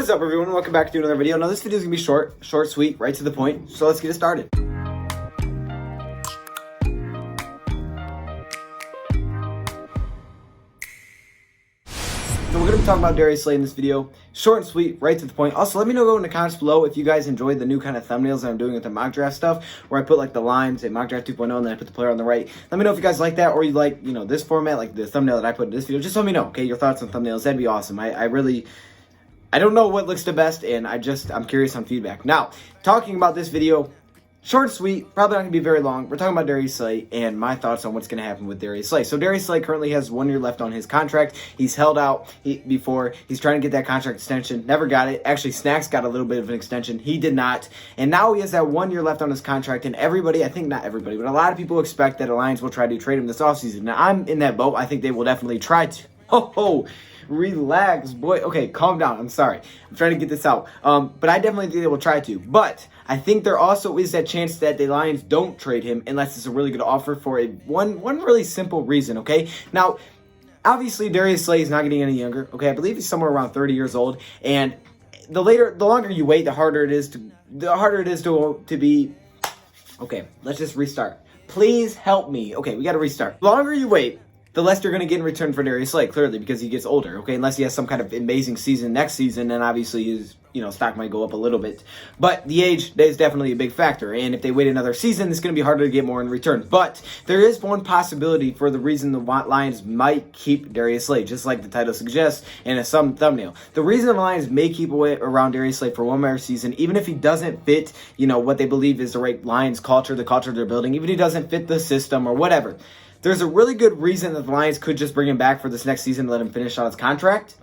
What's up, everyone? Welcome back to another video. Now, this video is going to be short, sweet, right to the point. So let's get it started. So we're going to be talking about Darius Slay in this video. Short and sweet, right to the point. Also, let me know in the comments below if you guys enjoyed the new kind of thumbnails that I'm doing with the mock draft stuff, where I put like the lines at mock draft 2.0 and then I put the player on the right. Let me know if you guys like that, or you like, this format, like the thumbnail that I put in this video. Just let me know, okay? Your thoughts on thumbnails. That'd be awesome. I don't know what looks the best, and I'm curious on feedback. Now, talking about this video, short and sweet, probably not going to be very long. We're talking about Darius Slay and my thoughts on what's going to happen with Darius Slay. So Darius Slay currently has 1 year left on his contract. He's held out before. He's trying to get that contract extension. Never got it. Actually, Snacks got a little bit of an extension. He did not. And now he has that 1 year left on his contract, and everybody, I think not everybody, but a lot of people expect that Alliance will try to trade him this offseason. Now, I'm in that boat. I think they will definitely try to. Relax, boy. Okay, calm down. I'm sorry. I'm trying to get this out. But I definitely think they will try to. But I think there also is that chance that the Lions don't trade him unless it's a really good offer for one really simple reason, okay? Now, obviously, Darius Slay is not getting any younger, okay? I believe he's somewhere around 30 years old. And the longer you wait, the harder it is to be... Okay, let's just restart. Please help me. Okay, we got to restart. The longer you wait, the less you're going to get in return for Darius Slay, clearly, because he gets older, okay? Unless he has some kind of amazing season next season, then obviously his, stock might go up a little bit. But the age is definitely a big factor, and if they wait another season, it's going to be harder to get more in return. But there is one possibility for the reason the Lions might keep Darius Slay, just like the title suggests in some thumbnail. The reason the Lions may keep around Darius Slay for one more season, even if he doesn't fit, what they believe is the right Lions culture, the culture they're building, even if he doesn't fit the system or whatever, there's a really good reason that the Lions could just bring him back for this next season and let him finish on his contract,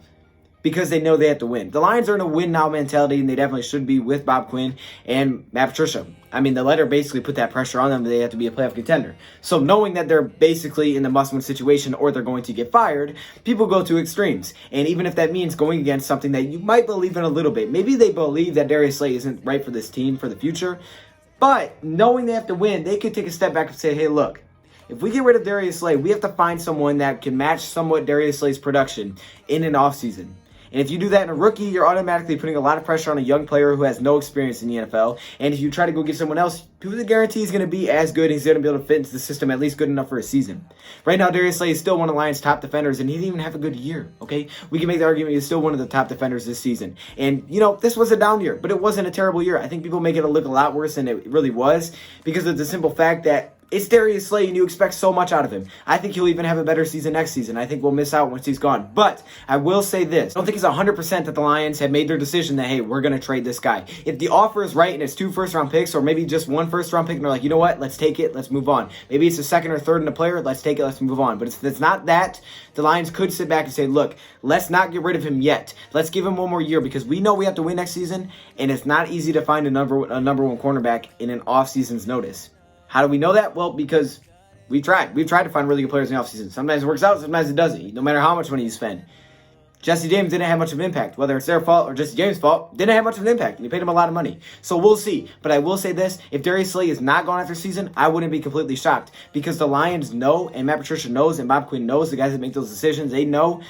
because they know they have to win. The Lions are in a win-now mentality, and they definitely should be with Bob Quinn and Matt Patricia. I mean, the letter basically put that pressure on them that they have to be a playoff contender. So knowing that they're basically in the must-win situation or they're going to get fired, people go to extremes. And even if that means going against something that you might believe in a little bit, maybe they believe that Darius Slay isn't right for this team for the future, but knowing they have to win, they could take a step back and say, hey, look, if we get rid of Darius Slay, we have to find someone that can match somewhat Darius Slay's production in an offseason. And if you do that in a rookie, you're automatically putting a lot of pressure on a young player who has no experience in the NFL. And if you try to go get someone else, who the guarantee is going to be as good, he's going to be able to fit into the system at least good enough for a season. Right now, Darius Slay is still one of the Lions' top defenders, and he didn't even have a good year, okay? We can make the argument he's still one of the top defenders this season. And, this was a down year, but it wasn't a terrible year. I think people make it look a lot worse than it really was because of the simple fact that it's Darius Slay, and you expect so much out of him. I think he'll even have a better season next season. I think we'll miss out once he's gone. But I will say this. I don't think it's 100% that the Lions have made their decision that, hey, we're going to trade this guy. If the offer is right and it's 2 first-round picks or maybe just 1 first-round pick, and they're like, you know what, let's take it, let's move on. Maybe it's a second or third in a player, let's take it, let's move on. But if it's not that, the Lions could sit back and say, look, let's not get rid of him yet. Let's give him 1 more year because we know we have to win next season, and it's not easy to find a number 1 cornerback in an off-season's notice. How do we know that? Well, because we've tried to find really good players in the offseason. Sometimes it works out, sometimes it doesn't, no matter how much money you spend. Jesse James didn't have much of an impact. Whether it's their fault or Jesse James' fault, didn't have much of an impact. And you paid him a lot of money. So we'll see. But I will say this. If Darius Slay is not gone after season, I wouldn't be completely shocked. Because the Lions know, and Matt Patricia knows, and Bob Quinn knows, the guys that make those decisions, they know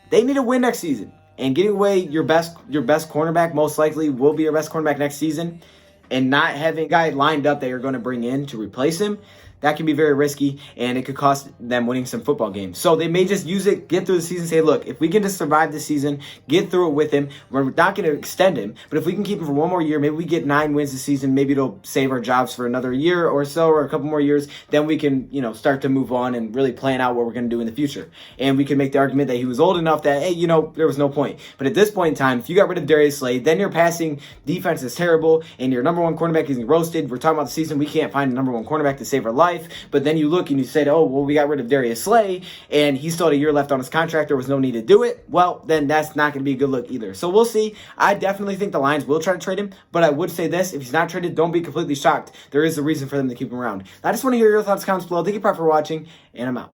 they need to win next season. And giving away your best cornerback most likely will be your best cornerback next season, and not having a guy lined up that you're going to bring in to replace him, that can be very risky, and it could cost them winning some football games. So they may just use it, get through the season, say, look, if we can just survive this season, get through it with him, we're not going to extend him, but if we can keep him for 1 more year, maybe we get 9 wins this season, maybe it'll save our jobs for another year or so, or a couple more years, then we can, start to move on and really plan out what we're going to do in the future. And we can make the argument that he was old enough that, hey, there was no point. But at this point in time, if you got rid of Darius Slay, then your passing defense is terrible, and your number 1 cornerback is getting roasted. We're talking about the season, we can't find a number 1 cornerback to save our life. But then you look and you say, oh, well, we got rid of Darius Slay, and he still had a year left on his contract. There was no need to do it. Well, then that's not going to be a good look either. So we'll see. I definitely think the Lions will try to trade him, but I would say this. If he's not traded, don't be completely shocked. There is a reason for them to keep him around. I just want to hear your thoughts, comments below. Thank you for watching, and I'm out.